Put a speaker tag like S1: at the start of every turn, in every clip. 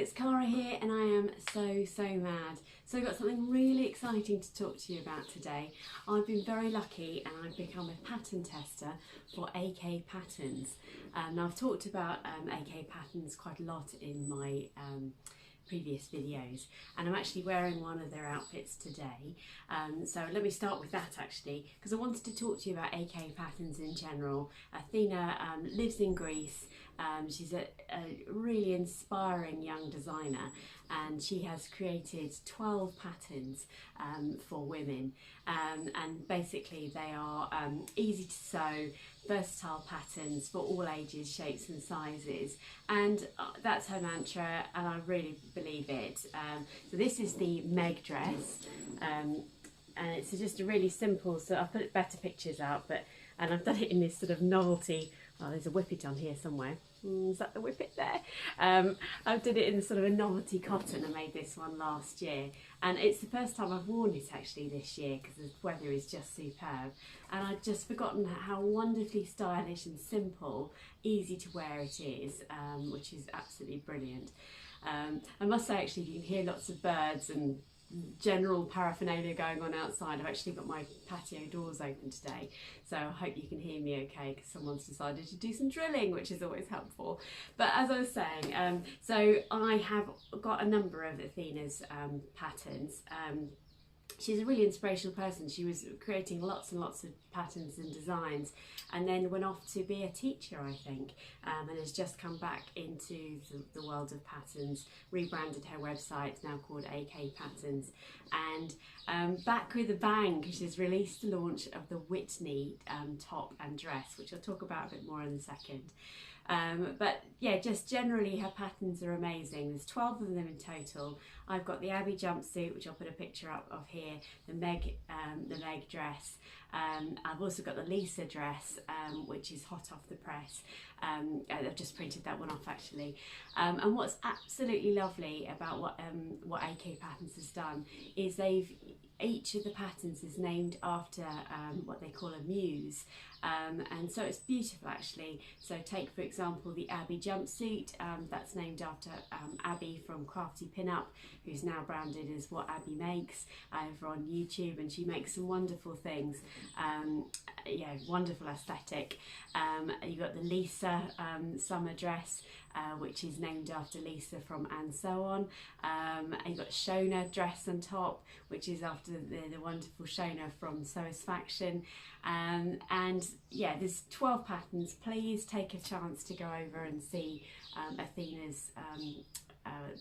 S1: it's Cara here and I am so mad. So I've got something really exciting to talk to you about today. I've been very lucky and I've become a pattern tester for AK Patterns. Now I've talked about AK Patterns quite a lot in my previous videos, and I'm actually wearing one of their outfits today. So let me start with that actually, because I wanted to talk to you about AK Patterns in general. Athina lives in Greece. She's a really inspiring young designer, and she has created 12 patterns for women, and basically they are easy to sew, versatile patterns for all ages, shapes and sizes, and that's her mantra, and I really believe it. So this is the Meg dress, and it's just a really simple, so I'll put better pictures out, and I've done it in this sort of novelty. Oh, there's a whippet on here somewhere. Is that the whippet there? I did it in sort of a novelty cotton. I made this one last year, and it's the first time I've worn it actually this year because the weather is just superb, and I'd just forgotten how wonderfully stylish and simple, easy to wear it is, which is absolutely brilliant. I must say actually, you can hear lots of birds and general paraphernalia going on outside. I've actually got my patio doors open today, so I hope you can hear me okay, because someone's decided to do some drilling, which is always helpful. But as I was saying, so I have got a number of Athina's patterns. She's a really inspirational person. She was creating lots and lots of patterns and designs, and then went off to be a teacher, I think, and has just come back into the world of patterns, rebranded her website, now called AK Patterns, and back with a bang, because she's released the launch of the Whitney top and dress, which I'll talk about a bit more in a second. But yeah, just generally her patterns are amazing. There's 12 of them in total. I've got the Abby jumpsuit, which I'll put a picture up of here, the Meg dress. I've also got the Lisa dress, which is hot off the press. I've just printed that one off actually. And what's absolutely lovely about what AK Patterns has done is each of the patterns is named after what they call a muse, and so it's beautiful actually. So take for example the Abby jumpsuit, that's named after Abby from Crafty Pinup, who's now branded as What Abby Makes over on YouTube, and she makes some wonderful things. Yeah, wonderful aesthetic. You've got the Lisa summer dress, which is named after Lisa from And So On. And you've got Shona dress on top, which is after the wonderful Shona from Satisfaction. And yeah, there's 12 patterns. Please take a chance to go over and see Athina's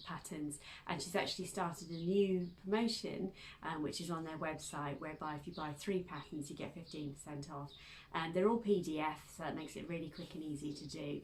S1: patterns, and she's actually started a new promotion which is on their website, whereby if you buy 3 patterns you get 15% off, and they're all PDF, so that makes it really quick and easy to do.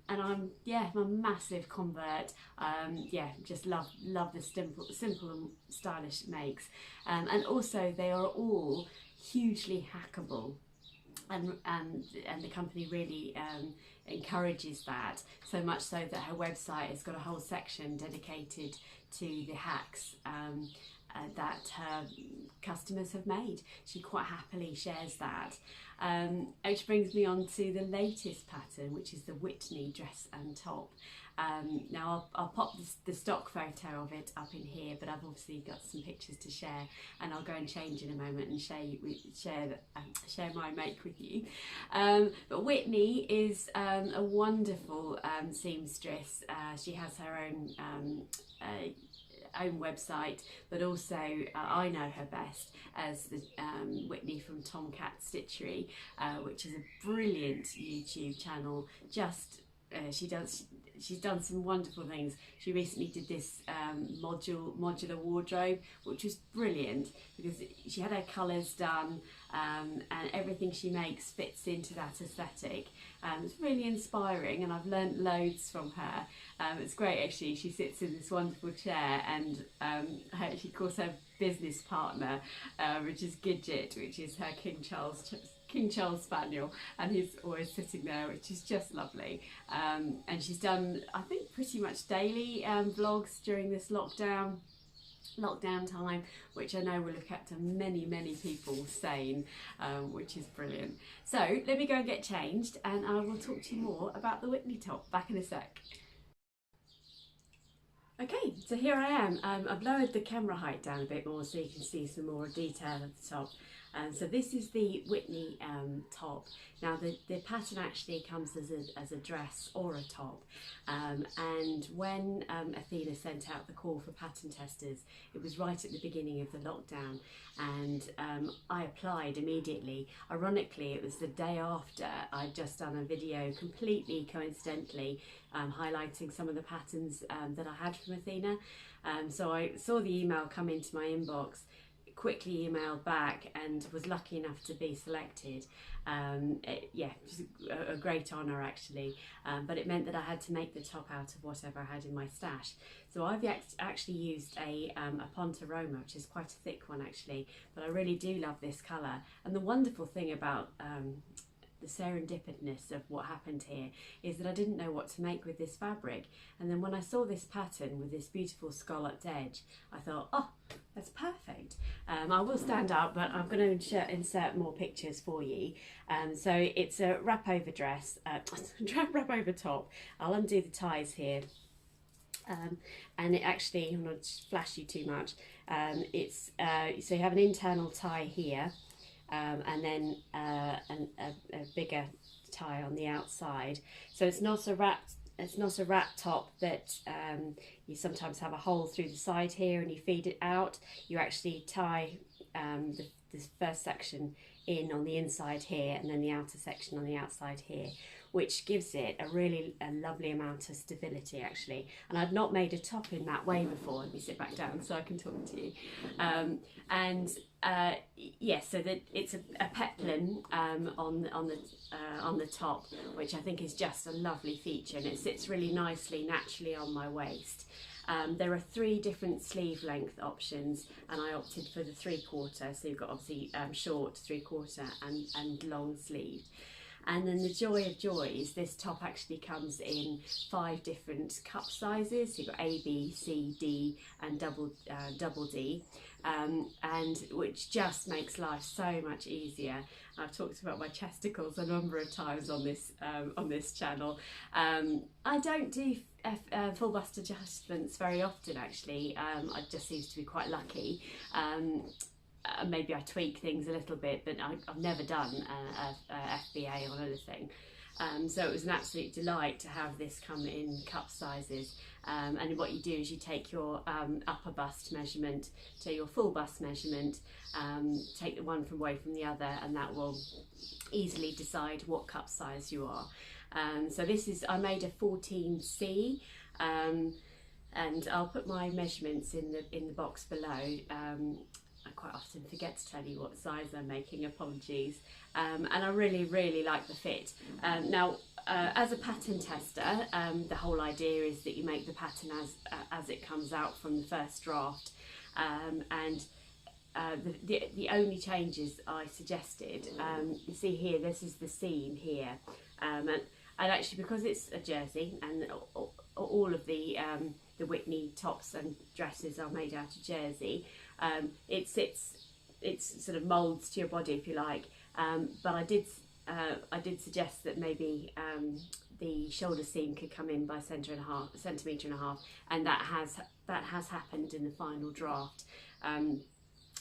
S1: And I'm a massive convert. Yeah, just love the simple and stylish makes, and also they are all hugely hackable, and the company really encourages that, so much so that her website has got a whole section dedicated to the hacks that her customers have made. She quite happily shares that, which brings me on to the latest pattern, which is the Whitney dress and top. Now I'll pop the stock photo of it up in here, but I've obviously got some pictures to share, and I'll go and change in a moment and share my make with you. But Whitney is a wonderful seamstress. She has her own website, but also I know her best as the Whitney from TomKat Stitchery, which is a brilliant YouTube channel. She's done some wonderful things. She recently did this modular wardrobe, which was brilliant because she had her colours done, and everything she makes fits into that aesthetic. It's really inspiring, and I've learnt loads from her. It's great actually. She sits in this wonderful chair, and she calls her business partner, which is Gidget, which is her King Charles Spaniel, and he's always sitting there, which is just lovely. And she's done, I think, pretty much daily vlogs during this lockdown time, which I know will have kept many people sane, which is brilliant. So let me go and get changed, and I will talk to you more about the Whitney top. Back in a sec. Okay, so here I am. I've lowered the camera height down a bit more so you can see some more detail at the top. So this is the Whitney top. Now the pattern actually comes as a dress or a top, and when Athena sent out the call for pattern testers, it was right at the beginning of the lockdown, and I applied immediately. Ironically, it was the day after I'd just done a video completely coincidentally highlighting some of the patterns that I had from Athena. So I saw the email come into my inbox, quickly emailed back, and was lucky enough to be selected. Yeah, it was a great honour actually, but it meant that I had to make the top out of whatever I had in my stash. So I've actually used a Pontoroma, which is quite a thick one actually, but I really do love this colour. And the wonderful thing about the serendipitousness of what happened here is that I didn't know what to make with this fabric, and then when I saw this pattern with this beautiful scalloped edge, I thought, oh, that's perfect. I will stand up, but I'm going to insert more pictures for you. So it's a wrap over dress, wrap over top. I'll undo the ties here. And it actually, I'm not to flash you too much, it's so you have an internal tie here, and then a bigger tie on the outside. So it's not a wrap top that you sometimes have a hole through the side here and you feed it out. You actually tie this first section in on the inside here, and then the outer section on the outside here, which gives it a lovely amount of stability actually. And I'd not made a top in that way before. Let me sit back down so I can talk to you. Yes, so that it's a peplum on the top, which I think is just a lovely feature, and it sits really nicely naturally on my waist. There are 3 different sleeve length options, and I opted for the 3/4, so you've got obviously short, 3/4 and long sleeved. And then the joy of joys, this top actually comes in 5 different cup sizes. So you've got A, B, C, D and double D, and which just makes life so much easier. I've talked about my chesticles a number of times on this channel. I don't do full bust adjustments very often actually. I just seems to be quite lucky. Maybe I tweak things a little bit, but I've never done a FBA on anything. So it was an absolute delight to have this come in cup sizes. And what you do is you take your upper bust measurement to your full bust measurement, take the one away from the other, and that will easily decide what cup size you are. So this is, I made a 14C, and I'll put my measurements in the box below. I quite often forget to tell you what size I'm making, apologies. And I really like the fit. Now, as a pattern tester, the whole idea is that you make the pattern as it comes out from the first draft. And the only changes I suggested, you see here, this is the seam here. And actually, because it's a jersey, and all of the Whitney tops and dresses are made out of jersey, it sort of moulds to your body if you like, but I did suggest that maybe the shoulder seam could come in by centimetre and a half, and that has happened in the final draft,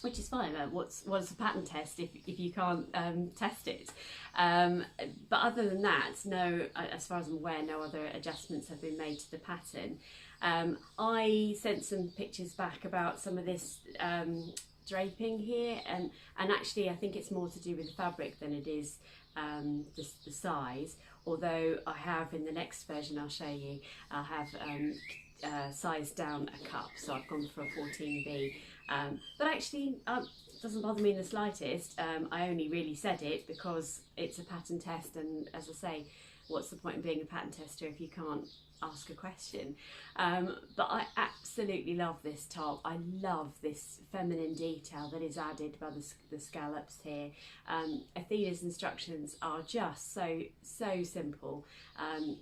S1: which is fine. What's a pattern test if you can't test it? But other than that, no, as far as I'm aware, no other adjustments have been made to the pattern. I sent some pictures back about some of this draping here, and actually I think it's more to do with the fabric than it is the size, although I have, in the next version I'll show you, I'll have sized down a cup, so I've gone for a 14B. But actually it doesn't bother me in the slightest. I only really said it because it's a pattern test, and as I say, what's the point in being a pattern tester if you can't ask a question? But I absolutely love this top. I love this feminine detail that is added by the scallops here. Athena's instructions are just so simple.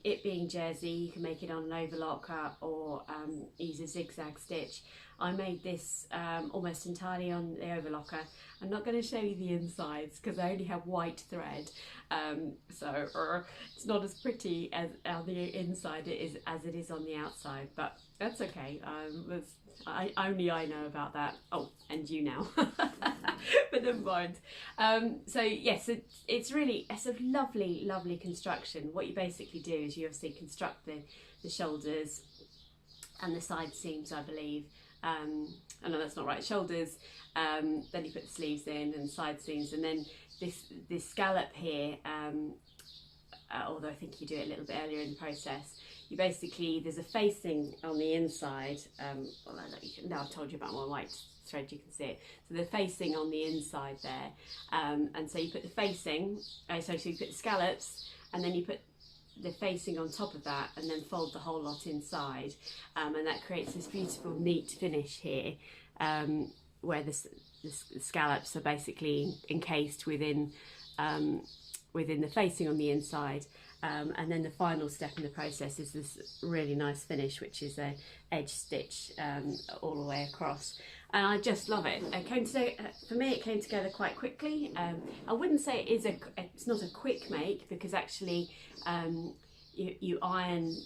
S1: It being jersey, you can make it on an overlocker or use a zigzag stitch. I made this almost entirely on the overlocker. I'm not going to show you the insides because I only have white thread, so it's not as pretty as on the inside it as it is on the outside, but that's okay. I know about that. Oh, and you now, but never mind. So yes, it's a lovely construction. What you basically do is you obviously construct the shoulders and the side seams, I believe. Oh no, that's not right. Shoulders. Then you put the sleeves in and side seams, and then this scallop here. Although I think you do it a little bit earlier in the process, you basically, there's a facing on the inside. Now I've told you about my white thread, you can see it. So the facing on the inside there, and so you put the facing, so you put the scallops, and then you put the facing on top of that, and then fold the whole lot inside, and that creates this beautiful neat finish here, where the scallops are basically encased within the facing on the inside, and then the final step in the process is this really nice finish, which is a edge stitch all the way across, and I just love it. For me it came together quite quickly. I wouldn't say it's not a quick make, because actually you iron,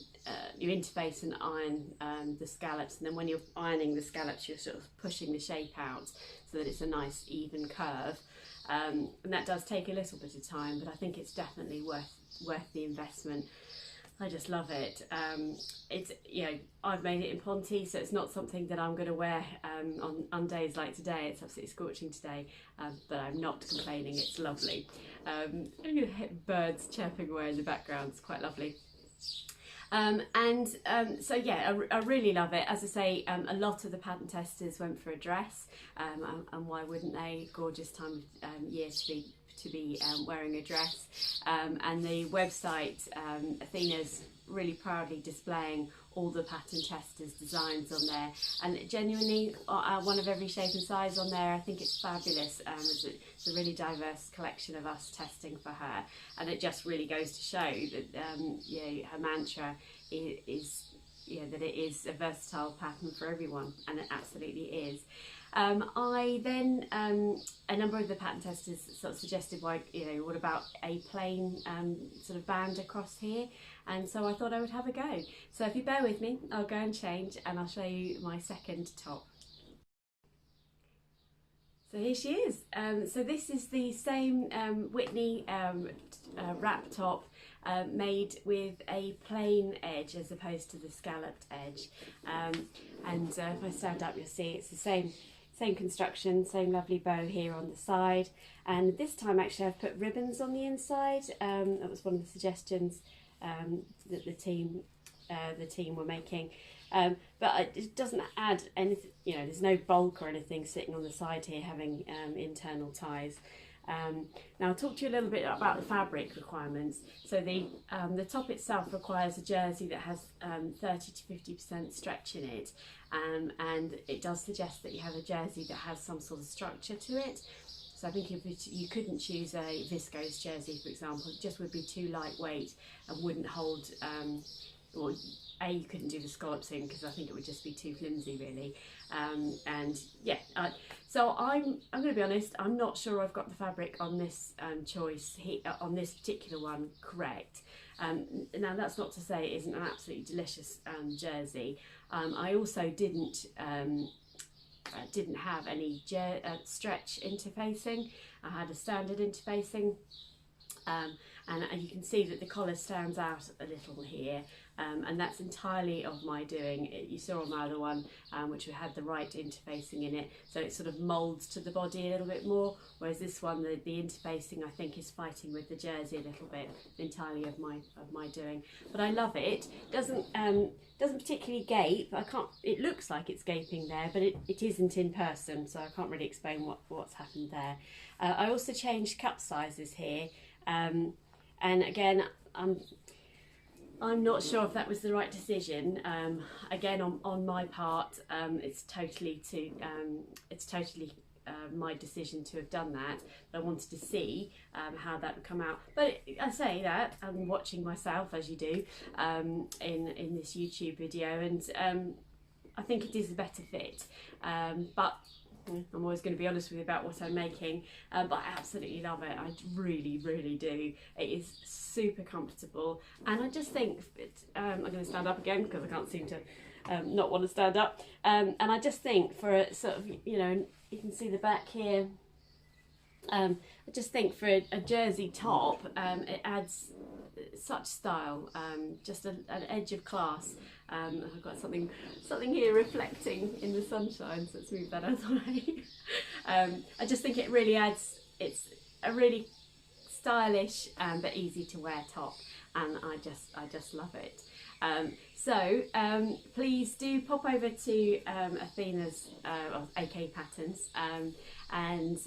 S1: you interface and iron the scallops, and then when you're ironing the scallops you're sort of pushing the shape out so that it's a nice even curve. And that does take a little bit of time, but I think it's definitely worth the investment. I just love it. It's, you know, I've made it in Ponte, so it's not something that I'm going to wear on days like today. It's absolutely scorching today, but I'm not complaining. It's lovely. Birds chirping away in the background. It's quite lovely. So yeah, I really love it. As I say, a lot of the pattern testers went for a dress, and why wouldn't they? Gorgeous time of year to be wearing a dress. And the website, Athina's really proudly displaying all the pattern testers' designs on there, and genuinely one of every shape and size on there. I think it's fabulous. It's a really diverse collection of us testing for her, and it just really goes to show that her mantra is that it is a versatile pattern for everyone, and it absolutely is. I then, a number of the pattern testers sort of suggested, what about a plain sort of band across here? And so I thought I would have a go. So if you bear with me, I'll go and change, and I'll show you my second top. So here she is. So this is the same Whitney wrap top, made with a plain edge as opposed to the scalloped edge. If I stand up, you'll see it's the same construction, same lovely bow here on the side, and this time actually I've put ribbons on the inside. That was one of the suggestions that the team were making, but it doesn't add anything. There's no bulk or anything sitting on the side here having internal ties. Now I'll talk to you a little bit about the fabric requirements. So the top itself requires a jersey that has 30 to 50% stretch in it, and it does suggest that you have a jersey that has some sort of structure to it. So I think you couldn't choose a viscose jersey, for example. It just would be too lightweight and wouldn't hold, you couldn't do the scallops in, because I think it would just be too flimsy, really. So I'm going to be honest, I'm not sure I've got the fabric on this choice here, on this particular one, correct. Now that's not to say it isn't an absolutely delicious jersey. I also didn't have any stretch interfacing. I had a standard interfacing, and you can see that the collar stands out a little here, and that's entirely of my doing. You saw on my other one, which had the right interfacing in it, so it sort of moulds to the body a little bit more, whereas this one, the interfacing, I think, is fighting with the jersey a little bit. Entirely of my doing, but I love it. Doesn't particularly gape. It looks like it's gaping there, but it isn't in person, so I can't really explain what's happened there. I also changed cup sizes here, and again, I'm not sure if that was the right decision. Again, on my part, it's totally my decision to have done that. But I wanted to see how that would come out. But I say that I'm watching myself, as you do, in this YouTube video, and I think it is a better fit. But I'm always going to be honest with you about what I'm making, but I absolutely love it. I really, really do. It is super comfortable, and I just think I'm going to stand up again because I can't seem to not want to stand up. And I just think for a sort of, you know, you can see the back here. I just think for a jersey top, it adds such style, just an edge of class. I've got something here reflecting in the sunshine, so let's move that out of the way. I just think it really adds, it's a really stylish but easy to wear top, and I just love it. So please do pop over to Athina's AK Patterns and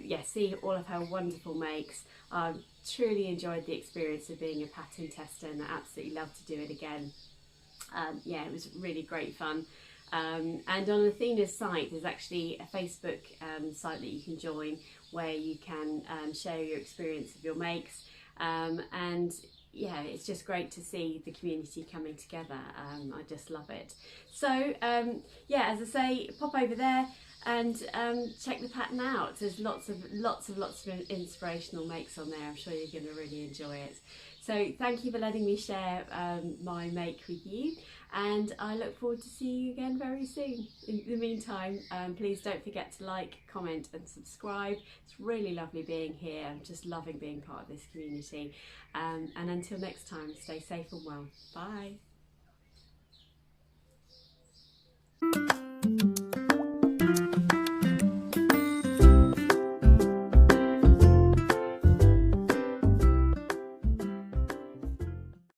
S1: yeah, see all of her wonderful makes. I've truly enjoyed the experience of being a pattern tester, and I absolutely love to do it again. Yeah, it was really great fun. And on Athina's site there's actually a Facebook site that you can join where you can share your experience of your makes, and yeah, it's just great to see the community coming together. I just love it. So yeah, as I say, pop over there and check the pattern out. There's lots of inspirational makes on there. I'm sure you're going to really enjoy it. So thank you for letting me share my make with you, and I look forward to seeing you again very soon. In the meantime, please don't forget to like, comment and subscribe. It's really lovely being here. I'm just loving being part of this community. And until next time, stay safe and well. Bye.